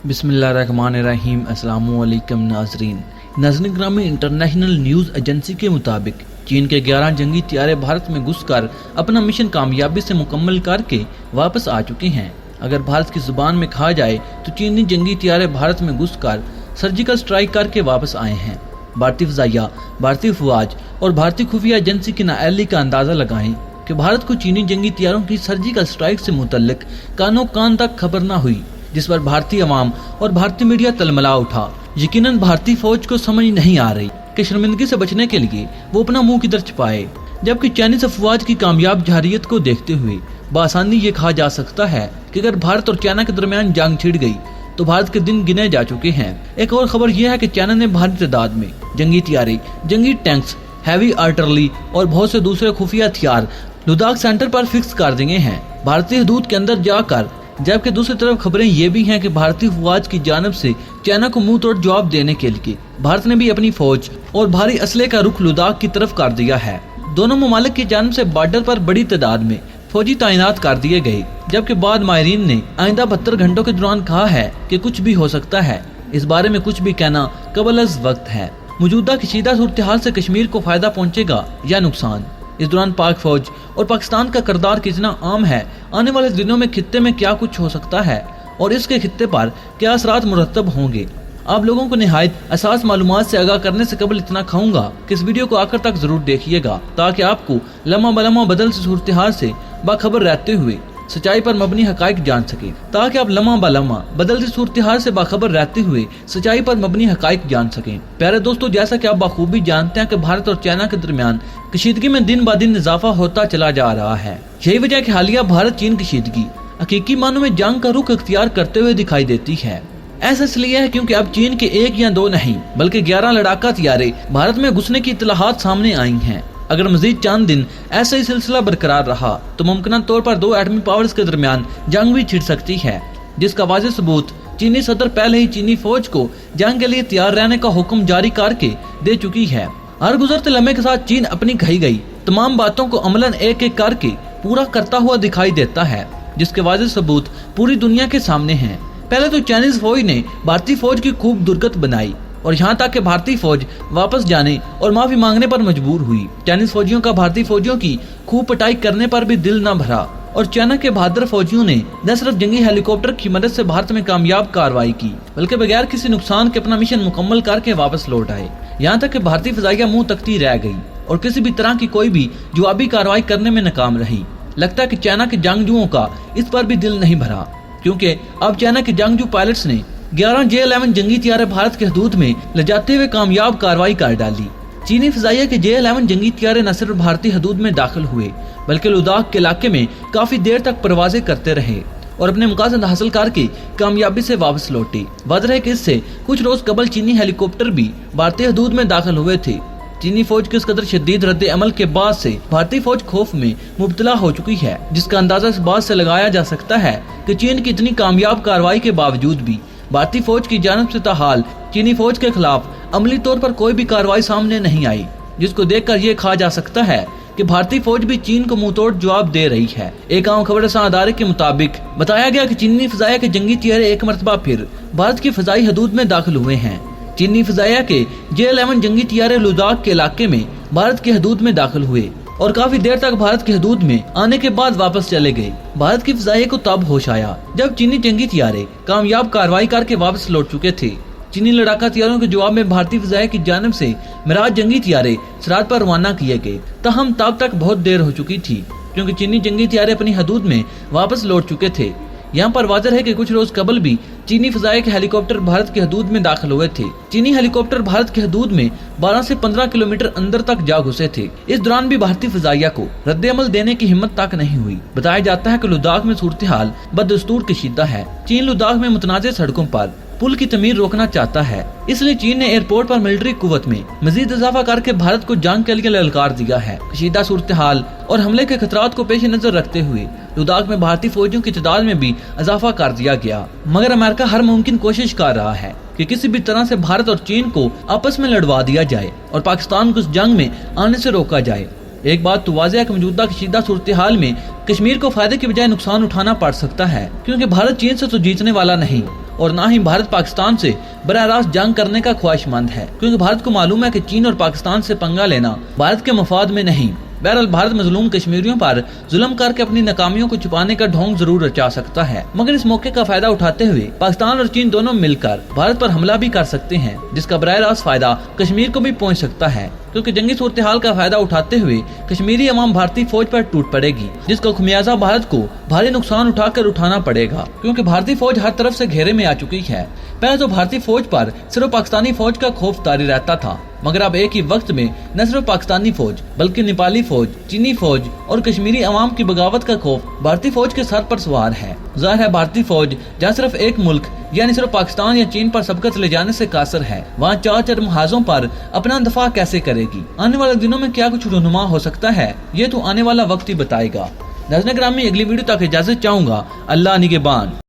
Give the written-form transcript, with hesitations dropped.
बिस्मिल्लाहिर्रहमानिर्रहीम। अस्सलामुअलैकुम नाज़रीन ग्रामी इंटरनेशनल न्यूज़ एजेंसी के मुताबिक चीन के 11 जंगी तैयारे भारत में घुसकर अपना मिशन कामयाबी से मुकम्मल करके वापस आ चुके हैं। अगर भारत की जुबान में कहा जाए तो चीनी जंगी तैयारे भारत में घुसकर सर्जिकल स्ट्राइक करके वापस आए हैं। भारतीय फ़ज़ाइया, भारतीय फ़ौज और भारतीय खुफिया एजेंसी की नाअहली का अंदाज़ा लगाएं कि भारत को चीनी जंगी तैयारों की सर्जिकल स्ट्राइक से मुतल्लिक कानो कान तक खबर न हुई, जिस पर भारतीय अवाम और भारतीय मीडिया तलमला उठा। यकीनन भारतीय फौज को समझ नहीं आ रही कि शर्मिंदगी से बचने के लिए वो अपना मुंह किधर छुपाए, जबकि चाइनीज अफवाज की कामयाब जारियत को देखते हुए बआसानी ये कहा जा सकता है कि अगर भारत और चाइना के दरमियान जंग छिड़ गई तो भारत के दिन गिने जा चुके हैं। एक और खबर यह है कि चाइना ने भारी तादाद में जंगी तैयारे, जंगी टैंक्स, हैवी आर्टिलरी और बहुत से दूसरे खुफिया हथियार लद्दाख सेंटर पर फिक्स कर दिए हैं भारतीय हदूद के अंदर जाकर। जबकि दूसरी तरफ खबरें ये भी हैं कि भारतीय फौज की जानब से चाइना को मुंह तोड़ जवाब देने के लिए भारत ने भी अपनी फौज और भारी असले का रुख लद्दाख की तरफ कर दिया है। दोनों ममालिक की जानब से बॉर्डर पर बड़ी तादाद में फौजी तैनात कर दिए गए, जबकि बाद माहिरीन ने आइंदा 72 घंटों के दौरान कहा है कि कुछ भी हो सकता है। इस बारे में कुछ भी कहना कबल अज़ वक्त है। मौजूदा कशीदा सूरत हाल से कश्मीर को फायदा पहुंचेगा या नुकसान, इस दौरान पाक फौज और पाकिस्तान का किरदार कितना आम है, आने वाले दिनों में खित्ते में क्या कुछ हो सकता है और इसके खित्ते पर क्या असरात मुरतब होंगे। आप लोगों को निहायत असास मालूमात से आगाह करने से कबल इतना कहूँगा कि इस वीडियो को आखिर तक जरूर देखिएगा, ताकि आपको लम्हा बलम्हा बदल से सूरत हाल से बाखबर रहते हुए सच्चाई पर मबनी हकाइक जान सके सच्चाई पर मबनी हकाइक जान सकें। प्यारे दोस्तों, जैसा कि आप बखूबी जानते हैं कि भारत और चाइना के दरमियान कशीदगी में दिन ब दिन इजाफा होता चला जा रहा है। यही वजह कि हालिया भारत चीन कशीदगी हकीकी मानों में जंग का रुख अख्तियार करते हुए दिखाई देती है। ऐसा इसलिए है क्योंकि अब चीन के 1 या 2 नहीं बल्कि 11 लड़ाका तैयारे भारत में घुसने की इत्तलाहात सामने आई हैं। अगर मजीद चंद दिन ऐसा ही सिलसिला बरकरार रहा तो मुमकिन तौर पर 2 एटमी पावर्स के दरमियान जंग भी छिड़ सकती है, जिसका वाज़ेह सबूत चीनी सदर पहले ही चीनी फौज को जंग के लिए तैयार रहने का हुक्म जारी करके दे चुकी है। हर गुजरते लम्हे के साथ चीन अपनी कही गई तमाम बातों को अमलन एक एक करके पूरा करता हुआ दिखाई देता है, जिसके वाज़ेह सबूत पूरी दुनिया के सामने हैं। पहले तो चाइनीज फौज ने भारतीय फौज की खूब दुर्गत बनाई और यहाँ तक कि भारतीय फौज वापस जाने और माफी मांगने पर मजबूर हुई। चाइनीज फौजियों का भारतीय फौजियों की खूब पिटाई करने पर भी दिल न भरा और चाइना के बहादुर फौजियों ने न सिर्फ जंगी हेलीकॉप्टर की मदद से भारत में कामयाब कार्रवाई की, बल्कि बगैर किसी नुकसान के अपना मिशन मुकम्मल करके वापस लौट आए। यहाँ तक कि भारतीय फ़ज़ाइया मुंह तकती रह गई और किसी भी तरह की कोई भी जवाबी कार्रवाई करने में नाकाम रही। लगता है कि चाइना के जंगजुओं का इस पर भी दिल नहीं भरा, क्योंकि अब चाइना के जंगजू पायलट्स ने 11 J-11 जंगी तैयारे भारत के हदूद में ले जाते हुए कामयाब कार्रवाई कर डाली। चीनी फ़ज़ाइया के J-11 जंगी तैयारे न सिर्फ भारतीय हदूद में दाखिल हुए बल्कि लद्दाख के इलाके में काफी देर तक परवाजें करते रहे और अपने मुकासद हासिल करके कामयाबी से वापस लौटे। वाज़ेह है कि इससे कुछ रोज कबल चीनी हेलीकॉप्टर भी भारतीय हदूद में दाखिल हुए थे। चीनी फौज के इस कदर शदीद रद्द अमल के बाद से भारतीय फौज खौफ में मुब्तला हो चुकी है, जिसका अंदाजा इस बात से लगाया जा सकता है कि चीन की इतनी कामयाब कार्रवाई के बावजूद भी भारतीय फौज की जानब से ताहाल चीनी फौज के खिलाफ अमली तौर पर कोई भी कार्रवाई सामने नहीं आई, जिसको देखकर ये कहा जा सकता है कि भारतीय फौज भी चीन को मुंहतोड़ जवाब दे रही है। एक आम खबर अदारे के मुताबिक बताया गया कि चीनी फ़ज़ाइया के जंगी तैयारे एक मरतबा फिर भारत की फ़ज़ाई हदूद में दाखिल हुए हैं। चीनी फ़ज़ाइया के J-11 जंगी तैयारे लद्दाख के इलाके में भारत की हदूद में दाखिल हुए और काफी देर तक भारत की हदूद में आने के बाद वापस चले गए। भारत की फ़ज़ाइया को तब होश आया जब चीनी जंगी तैयारे कामयाब कार्रवाई करके वापस लौट चुके थे। चीनी लड़ाका तैयारों के जवाब में भारतीय फ़ज़ाइया की जानब से मिराज जंगी तैयारे सरहद पर रवाना किए गए। तहम तब तक बहुत देर हो चुकी थी क्योंकि चीनी जंगी तैयारे अपनी हदूद में वापस लौट चुके थे। यहाँ पर वाज़ेह है कि कुछ रोज कबल भी चीनी फ़ज़ाइया के हेलीकॉप्टर भारत की हदूद में दाखिल हुए थे। चीनी हेलीकॉप्टर भारत की हदूद में 12 से 15 किलोमीटर अंदर तक जा घुसे थे। इस दौरान भी भारतीय फ़ज़ाइया को रद्द अमल देने की हिम्मत तक नहीं हुई। बताया जाता है कि लद्दाख में सूरत हाल बदस्तूर कशीदा है। चीन लद्दाख में मुतनाज़ सड़कों पर पुल की तमीर रोकना चाहता है, इसलिए चीन ने एयरपोर्ट पर मिलिट्री कुव्वत में मजीद इजाफा करके भारत को जंग के लिए ललकार दिया है। कशीदा सूरत हाल और हमले के खतरात को पेश नजर रखते हुए लद्दाख में भारतीय फौजियों की तादाद में भी इजाफा कर दिया गया, मगर अमेरिका हर मुमकिन कोशिश कर रहा है कि किसी भी तरह से भारत और चीन को आपस में लड़वा दिया जाए और पाकिस्तान को इस जंग में आने से रोका जाए। ایک بات تو واضح ہے کہ موجودہ کشیدہ صورتحال میں کشمیر کو فائدے کی بجائے نقصان اٹھانا پڑ سکتا ہے، کیونکہ بھارت چین سے تو جیتنے والا نہیں اور نہ ہی بھارت پاکستان سے براہ راست جنگ کرنے کا خواہش مند ہے، کیونکہ بھارت کو معلوم ہے کہ چین اور پاکستان سے پنگا لینا بھارت کے مفاد میں نہیں۔ بہرحال بھارت مظلوم کشمیریوں پر ظلم کر کے اپنی ناکامیوں کو چھپانے کا ڈھونگ ضرور رچا سکتا ہے، مگر اس موقع کا فائدہ اٹھاتے ہوئے پاکستان اور چین دونوں مل کر بھارت پر حملہ بھی کر سکتے ہیں، جس کا براہ راست فائدہ کشمیر کو بھی پہنچ سکتا ہے، کیونکہ جنگی صورتحال کا فائدہ اٹھاتے ہوئے کشمیری عوام بھارتی فوج پر ٹوٹ پڑے گی، جس کا خمیازہ بھارت کو بھاری نقصان اٹھانا پڑے گا، کیونکہ بھارتی فوج ہر طرف سے گھیرے میں آ چکی ہے۔ پہلے تو بھارتی فوج پر صرف پاکستانی فوج کا خوف طاری رہتا تھا، مگر اب ایک ہی وقت میں نہ صرف پاکستانی فوج بلکہ نیپالی فوج، چینی فوج اور کشمیری عوام کی بغاوت کا خوف بھارتی فوج کے سر پر سوار ہے۔ ظاہر ہے بھارتی فوج جہاں صرف ایک ملک یعنی صرف پاکستان یا چین پر سبقت لے جانے سے قاصر ہے، وہاں چار محاذوں پر اپنا دفاع کیسے کرے گی؟ آنے والے دنوں میں کیا کچھ رونما ہو سکتا ہے، یہ تو آنے والا وقت ہی بتائے گا۔ ناظرین گرامی، اگلی ویڈیو تک اجازت چاہوں گا۔ اللہ نگہبان۔